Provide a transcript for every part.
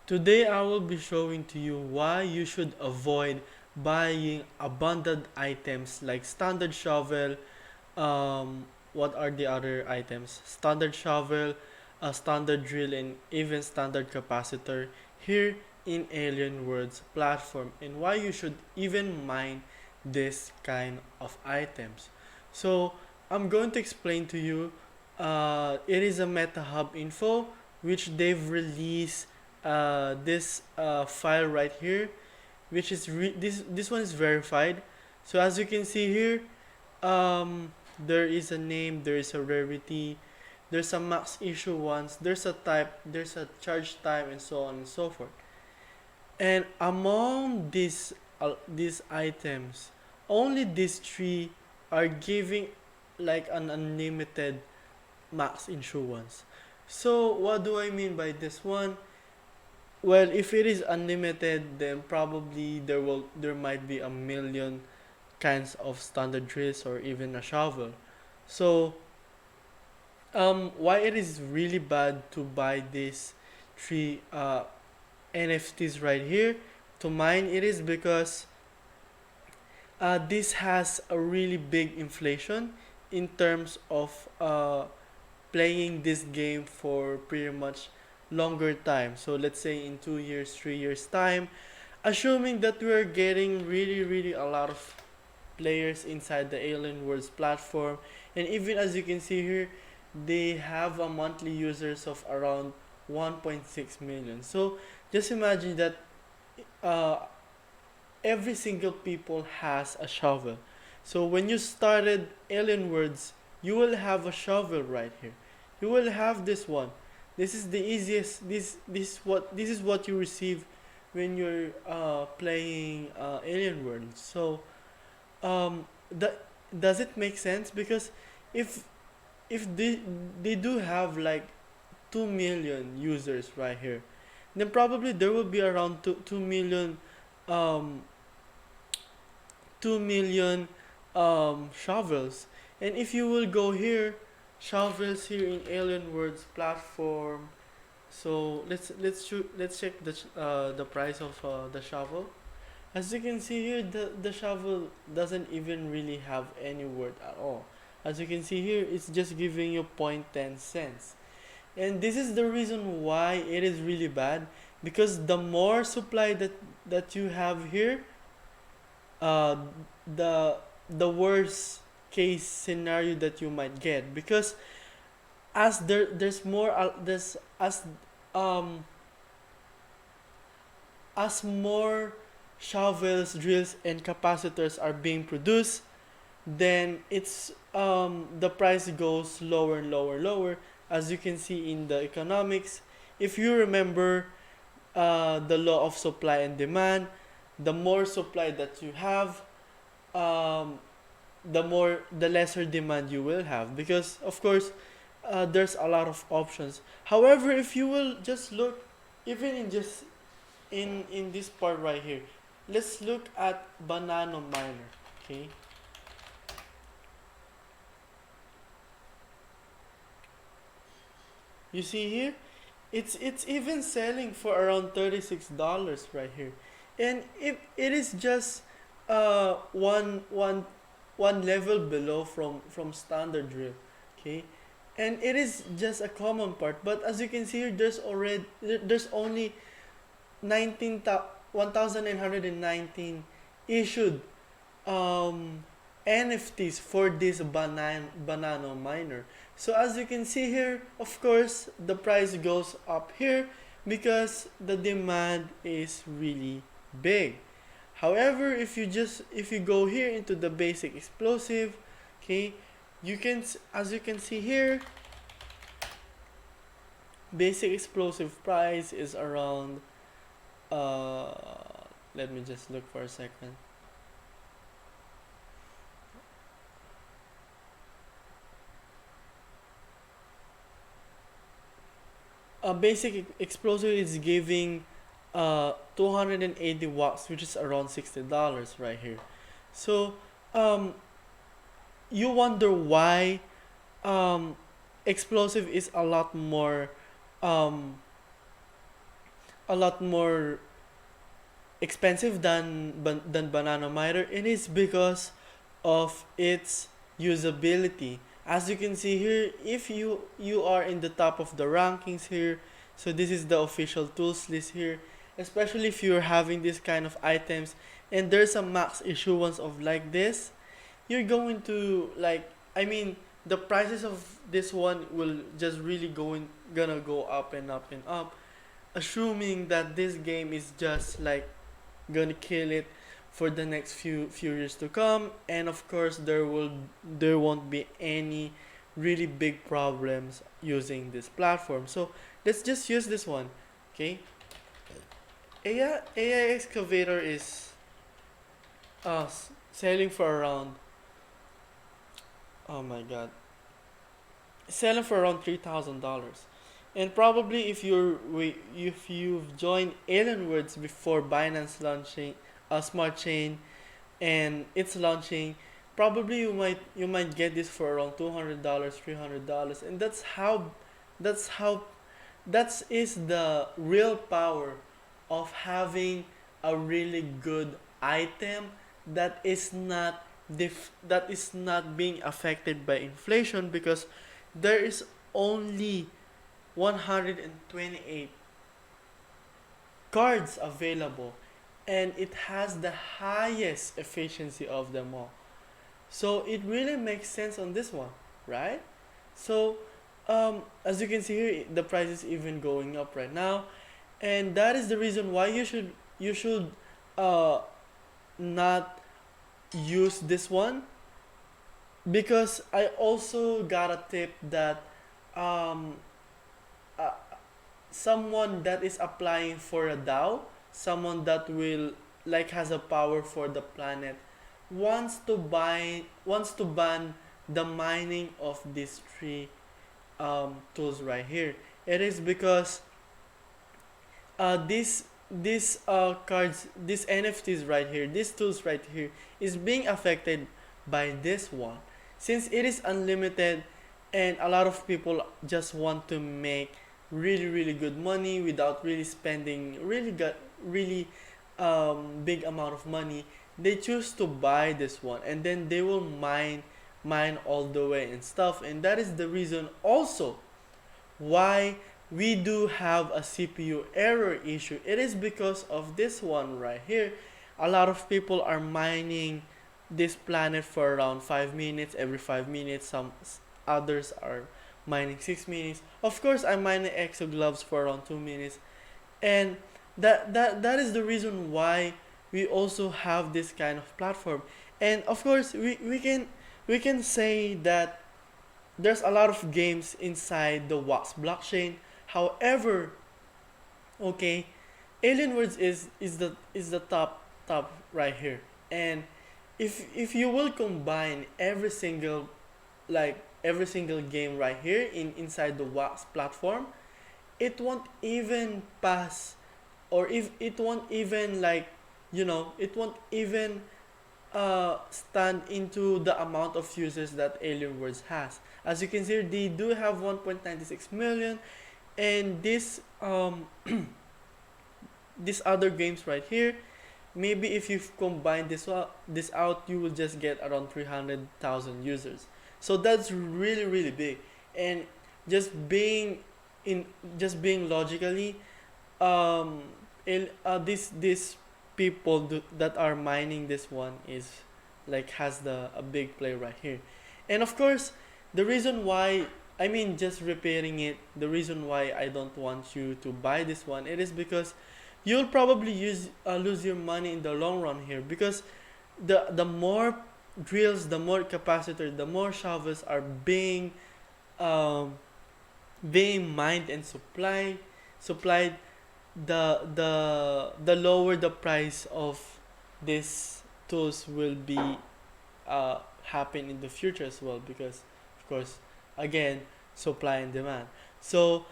Today I will be showing to you why you should avoid buying abundant items like standard shovel. What are the other items? Standard shovel, a standard drill, and even standard capacitor here in Alien Worlds platform, and why you should even mine this kind of items. So I'm going to explain to you. It is a Meta Hub info which they've released this file right here, which is this one is verified. So as you can see here, there is a name, there is a rarity, there's a max issue once, there's a type, there's a charge time, and so on and so forth. And among these items, only these three are giving like an unlimited max insurance. So what do I mean by this one? Well, if it is unlimited, then probably there might be a million kinds of standard drills or even a shovel. So why it is really bad to buy these three NFTs right here to mine it is because this has a really big inflation in terms of playing this game for pretty much longer time. So let's say in 2 years, 3 years time, assuming that we're getting really a lot of players inside the Alien Worlds platform, and even as you can see here, they have a monthly users of around 1.6 million. So just imagine that uh, every single people has a shovel. So when you started Alien Worlds, you will have a shovel right here. You will have this one. This is the easiest. This is what you receive when you're playing Alien Worlds. So that does it make sense? Because if if they do have like 2 million users right here, then probably there will be around 2 million um 2 million shovels. And if you will go here, shovels here in Alien Worlds platform. So let's check the price of the shovel. As you can see here, the shovel doesn't even really have any word at all. As you can see here, it's just giving you 0.10 cents. And this is the reason why it is really bad, because the more supply that you have here, uh, the the worst case scenario that you might get, because as there's more there's um as more shovels, drills, and capacitors are being produced, then it's the price goes lower and lower. As you can see in the economics, if you remember the law of supply and demand, the more supply that you have, um, the lesser demand you will have, because of course there's a lot of options. However, if you will just look, even in just in this part right here, let's look at banana miner. Okay, you see here, it's even selling for around $36 right here, and it is just uh one one one level below from standard drill. Okay, and it is just a common part, but as you can see here, there's only 19 issued um, NFTs for this banana miner. So as you can see here, of course, the price goes up here because the demand is really big. However, if you go here into the basic explosive, okay, as you can see here, basic explosive price is around uh let me just look for a second. A basic explosive is giving 280 watts, which is around $60 right here. So um you wonder why um explosive is a lot more um a lot more expensive than Banana Miter. It is because of its usability. As you can see here, if you are in the top of the rankings here, so this is the official tools list here, especially if you're having this kind of items and there's a max issuance of like this, you're going to like, I mean, the prices of this one will just really gonna go up and up and up, assuming that this game is just like gonna kill it for the next few years to come. And of course there won't be any really big problems using this platform. So let's just use this one. Okay, AI excavator is selling for around, oh my god, selling for around $3,000. And probably if you've joined Alienwords before Binance launching a smart chain and it's launching, probably you might get this for around $200, $300, and that's how that is the real power of having a really good item that is not that is not being affected by inflation, because there is only 128 cards available, and it has the highest efficiency of them all. So it really makes sense on this one, right? So as you can see here, the price is even going up right now, and that is the reason why you should uh, not use this one, because I also got a tip that um, uh, someone that is applying for a DAO, someone that will like has a power for the planet, wants to ban the mining of these three tools right here. It is because these cards, these NFTs right here, these tools right here is being affected by this one, since it is unlimited, and a lot of people just want to make really good money without really spending really big amount of money. They choose to buy this one, and then they will mine all the way and stuff, and that is the reason also why we do have a CPU error issue. It is because of this one right here. A lot of people are mining this planet for around 5 minutes, every 5 minutes. Some others are mining 6 minutes. Of course, I'm mining exo gloves for around 2 minutes. And that is the reason why we also have this kind of platform. And of course, we can say that there's a lot of games inside the Wax blockchain. However, okay, Alienwords is the top right here. And if you will combine every single game right here inside the Wax platform, it won't even pass, or if it won't even like, it won't even stand into the amount of users that Alienwords has. As you can see, they do have 1.96 million, and these other games right here, maybe if you combine this out, you will just get around 300,000 users. So that's really big. And just being in just being logically, um these people that are mining this one is like has a big play right here. And of course, the reason why, I mean, just repairing it, the reason why I don't want you to buy this one, it is because you'll probably lose your money in the long run here, because the more drills, the more capacitor, the more shovels are um, being mined and supplied, the lower the price of these tools will be happen in the future as well, because of course, again, supply and demand. So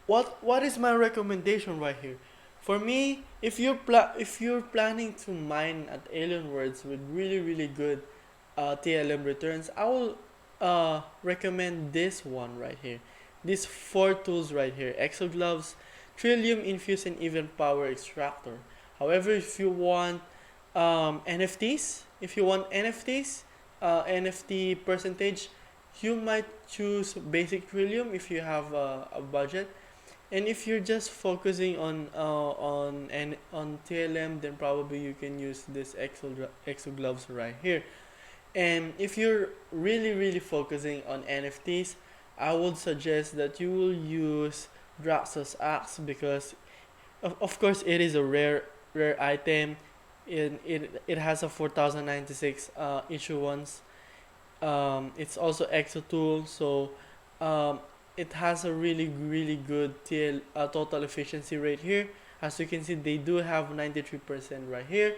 what is my recommendation right here? For me, if you're planning to mine at Alienwords with really good TLM returns, I will recommend this one right here. These four tools right here: Exo Gloves, Trillium infused and even power extractor. However, if you want NFTs, NFT percentage, you might choose basic Trillium if you have a budget. And if you're just focusing on TLM, then probably you can use this Exo gloves right here. And if you're really focusing on NFTs, I would suggest that you will use Draxus Axe because of course it is a rare item. It has a 4096 issuance. It's also Exo tool, so um, it has a really good total efficiency rate here. As you can see, they do have 93% right here,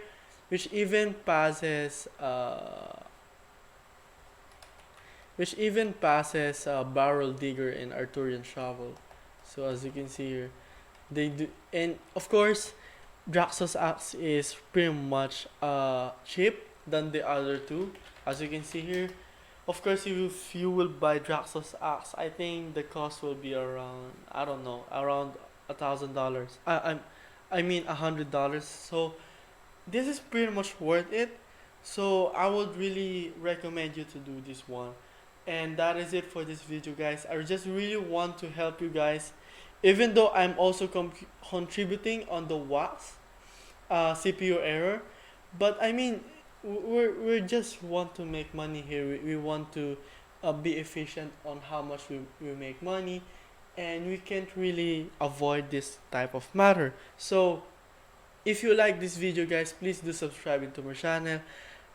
which even passes Barrel Digger and Arthurian Shovel. So as you can see here, they do, and of course, Draxos Axe is pretty much cheap than the other two. As you can see here, of course, if you will buy Draxos Axe, I think the cost will be around, I don't know, around $1,000. I mean $100. So this is pretty much worth it. So I would really recommend you to do this one. And that is it for this video, guys. I just really want to help you guys, even though I'm also contributing on the wax CPU error. But I mean, we just want to make money here. We want to be efficient on how much we make money, and we can't really avoid this type of matter. So if you like this video, guys, please do subscribe into my channel.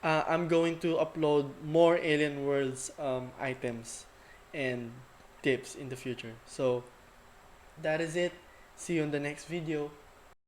I'm going to upload more Alien Worlds items and tips in the future. So that is it. See you in the next video.